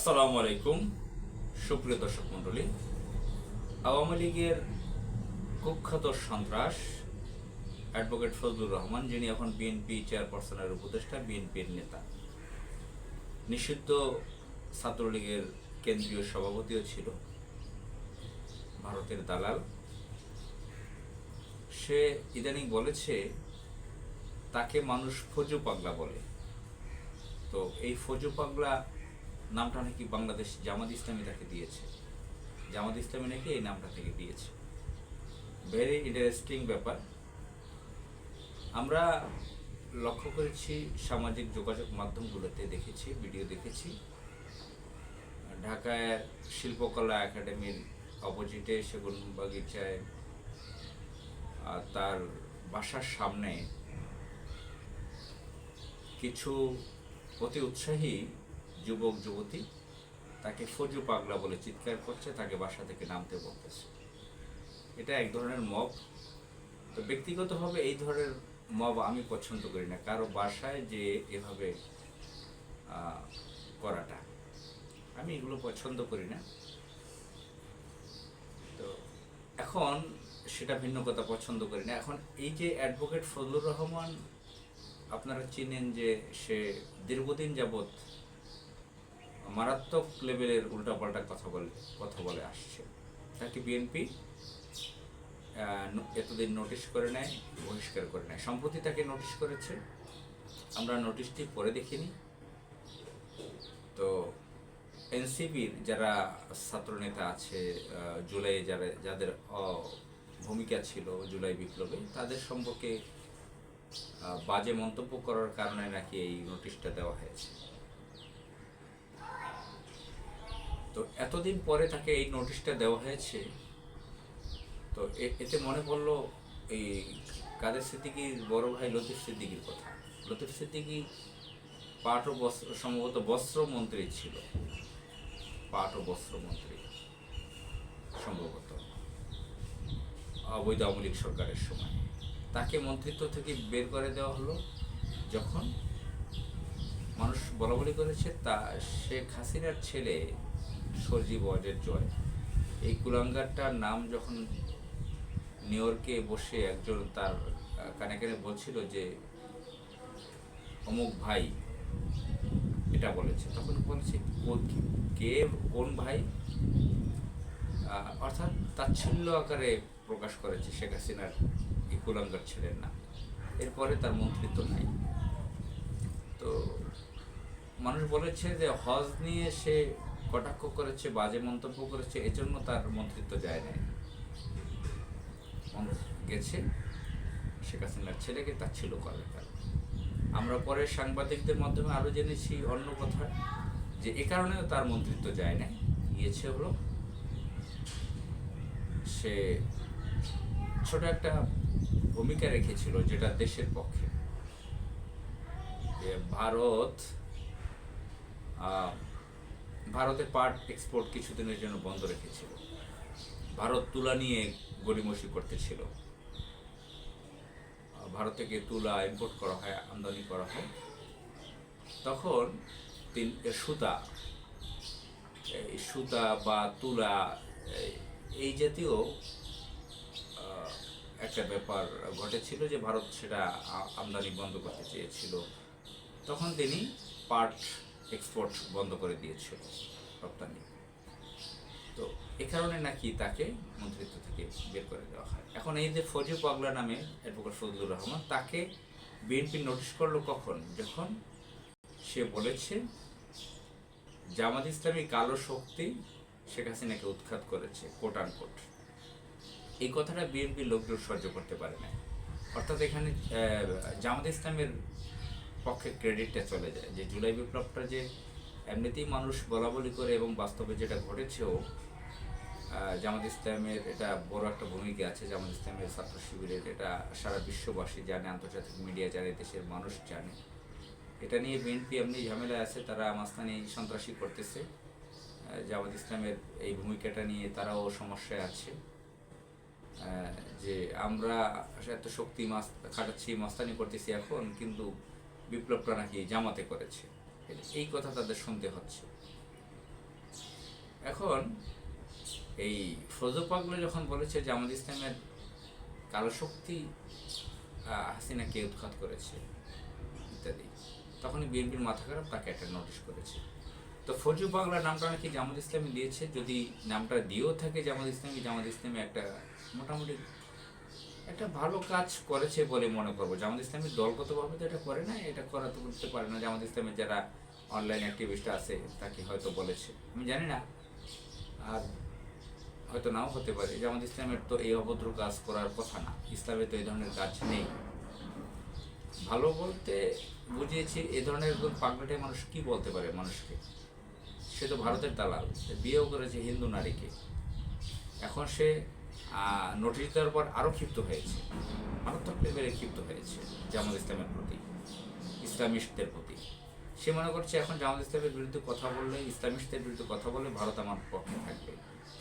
আসসালামু আলাইকুম সুপ্রিয় দর্শক মণ্ডলী। আওয়ামী লীগের কুখ্যাত সন্ত্রাস অ্যাডভোকেট ফজলুর রহমান, যিনি এখন বিএনপি চেয়ারপারসনের উপদেষ্টা, বিএনপির নেতা, নিষিদ্ধ ছাত্রলীগের কেন্দ্রীয় সভাপতিও ছিল, ভারতের দালাল, সে ইদানিং বলেছে তাকে মানুষ ফজু পাগলা বলে। তো এই ফজু পাগলা নামটা নাকি বাংলাদেশ জামাত ইসলামী তাকে দিয়েছে, জামাত ইসলামী নাকি এই নামটা থেকে দিয়েছে। ভেরি ইন্টারেস্টিং ব্যাপার। আমরা লক্ষ্য করেছি, সামাজিক যোগাযোগ মাধ্যমগুলোতে দেখেছি, ভিডিও দেখেছি, ঢাকায় শিল্পকলা একাডেমির অপোজিটে সেগুন বাগিচায় তার বাসার সামনে কিছু অতি উৎসাহী যুবক যুবতী তাকে ফজু পাগলা বলে চিৎকার করছে, তাকে বাসা থেকে নামতে বলতেছে। এটা এক ধরনের মব। তো ব্যক্তিগতভাবে এই ধরনের মব আমি পছন্দ করি না, কারো বাসায় যে এভাবে করাটা, আমি এগুলো পছন্দ করি না। তো এখন সেটা ভিন্ন কথা, পছন্দ করি না। এখন এই যে অ্যাডভোকেট ফজলুর রহমান, আপনারা চিনেন যে সে দীর্ঘদিন যাবৎ মারাত্মক লেভেলের উল্টাপাল্টা কথা বলে আসছে। তাকে বিএনপি এতদিন নোটিশ করে নেয়, বহিষ্কার করে নেয়। সম্প্রতি তাকে নোটিশ করেছে, আমরা নোটিশটি পরে দেখিনি। তো এনসিপির যারা ছাত্রনেতা আছে, জুলাই যাদের ভূমিকা ছিল জুলাই বিপ্লবে, তাদের সম্পর্কে বাজে মন্তব্য করার কারণে নাকি এই নোটিশটা দেওয়া হয়েছে। তো এতদিন পরে তাকে এই নোটিশটা দেওয়া হয়েছে। তো এতে মনে পড়লো এই কাদের সিদ্দিকীর বড় ভাই লতিফ সিদ্দিকীর কথা। লতিফ সিদ্দিকী পাট ও বস্ত্র, সম্ভবত বস্ত্রমন্ত্রী ছিল, পাট ও বস্ত্রমন্ত্রী সম্ভবত অবৈধ আওয়ামী লীগ সরকারের সময়। তাকে মন্ত্রিত্ব থেকে বের করে দেওয়া হলো যখন মানুষ বলাবলি করেছে তা শেখ হাসিনার ছেলে সজীব ওয়াজেদ জয়, এই কুলাঙ্গারটার নাম যখন নিউ ইয়র্কে বসে একজন তার কানে কানে বলছিল যে অমুক ভাই এটা বলেছে, তখন বলছে কে, কোন ভাই, অর্থাৎ তাচ্ছিল্য আকারে প্রকাশ করেছে শেখ হাসিনার এই কুলাঙ্গার ছেলের নাম। এরপরে তার মন্ত্রিত্ব নাই। তো মানুষ বলেছে যে হজ নিয়ে সে কটাক্ষ করেছে, বাজে মন্তব্য করেছে, এজন্য তার মন্ত্রিত্ব যায় নাই, গেছে শেখ হাসিনার ছেলেকে তাচ্ছিল্য করার কারণে। আমরা পরে সাংবাদিকদের মাধ্যমে আরও জেনেছি অন্য কথা, যে এ কারণেও তার মন্ত্রিত্ব যায় নাই, গিয়েছে হলো সে ছোট একটা ভূমিকা রেখেছিল যেটা দেশের পক্ষে। যে ভারতে পাট এক্সপোর্ট কিছুদিনের জন্য বন্ধ রেখেছিল, ভারত তুলা নিয়ে গড়িমসি করতেছিল, ভারত থেকে তুলা ইম্পোর্ট করা হয়, আমদানি করা হয়। তখন সুতা বা তুলা এই জাতীয় একটা ব্যাপার ঘটেছিল যে ভারত সেটা আমদানি বন্ধ করতে চেয়েছিল। তখন তিনি পাট এক্সপোর্ট বন্ধ করে দিয়েছিল, রপ্তানি। তো এ কারণে নাকি তাকে মন্ত্রিত্ব থেকে বের করে দেওয়া হয়। এখন এই যে ফজু পাগলা নামে অ্যাডভোকেট ফজলুর রহমান, তাকে বিএনপি নোটিশ করলো কখন? যখন সে বলেছে জামাত ইসলামী কালো শক্তি শেখ হাসিনাকে উৎখাত করেছে, কোট আনকোট। এই কথাটা বিএনপির লোকজন সহ্য করতে পারে না। অর্থাৎ এখানে জামাত ইসলামের পক্ষে ক্রেডিটটা চলে যায়, যে জুলাই বিপ্লবটা যে এমনিতেই মানুষ বলাবলি করে এবং বাস্তবে যেটা ঘটেছেও, জামাত ইসলামের এটা বড় একটা ভূমিকা আছে। জামাত ইসলামের ছাত্র শিবিরের এটা সারা বিশ্ববাসী জানে, আন্তর্জাতিক মিডিয়া জানে, দেশের মানুষ জানে। এটা নিয়ে বিএনপি এমনি ঝামেলা আছে, তারা মাস্তানি সন্ত্রাসী করতেছে। জামাত ইসলামের এই ভূমিকাটা নিয়ে তারাও সমস্যায় আছে, যে আমরা এত শক্তি খাটাচ্ছি, মাস্তানি করতেছি এখন, কিন্তু বিপ্লবটা নাকি জামাতে করেছে, এই কথা তাদের শুনতে হচ্ছে। এখন এই ফজল পাগলা যখন বলেছে জামাত ইসলামের কালো শক্তি হাসিনাকে উৎখাত করেছে ইত্যাদি, তখনই বিএনপির মাথা খারাপ, তাকে একটা নোটিশ করেছে। তো ফজল পাগলা নামটা নাকি জামাত ইসলামী দিয়েছে, যদি নামটা দিয়েও থাকে জামাত ইসলামী একটা মোটামুটি একটা ভালো কাজ করেছে বলে মনে করবো। জামাত ইসলামী দলগতভাবে তো এটা করে না, এটা করা তো করতে পারে না। জামাত ইসলামের যারা অনলাইন অ্যাক্টিভিস্ট আছে তাকে হয়তো বলেছে, আমি জানি না, আর হয়তো নাও হতে পারে। জামাত ইসলামের তো এই অভদ্র কাজ করার কথা না, ইসলামে তো এই ধরনের কাজ নেই। ভালো বলতে বুঝিয়েছি, এ ধরনের একজন পাগলাটে মানুষ কি বলতে পারে মানুষকে? সে তো ভারতের দালাল, বিয়েও করেছে হিন্দু নারীকে। এখন সে নোটিশ দেওয়ার পর আরও ক্ষিপ্ত হয়েছে, মারাত্মক লেভেলে ক্ষিপ্ত হয়েছে জামাত ইসলামের প্রতি, ইসলামিস্টদের প্রতি। সে মনে করছে এখন জামাত ইসলামের বিরুদ্ধে কথা বললে, ইসলামিস্টদের বিরুদ্ধে কথা বললে ভারত আমার পক্ষে থাকবে,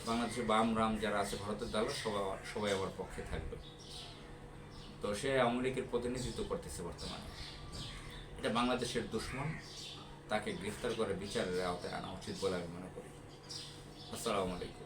বাংলাদেশে বাম রাম যারা আছে ভারতের দালাল সবাই আমার পক্ষে থাকবে। তো সে আওয়ামী লীগের প্রতিনিধিত্ব করতেছে বর্তমানে। এটা বাংলাদেশের দুশ্মন, তাকে গ্রেফতার করে বিচারের আওতায় আনা উচিত বলে আমি মনে করি। আসসালামু আলাইকুম।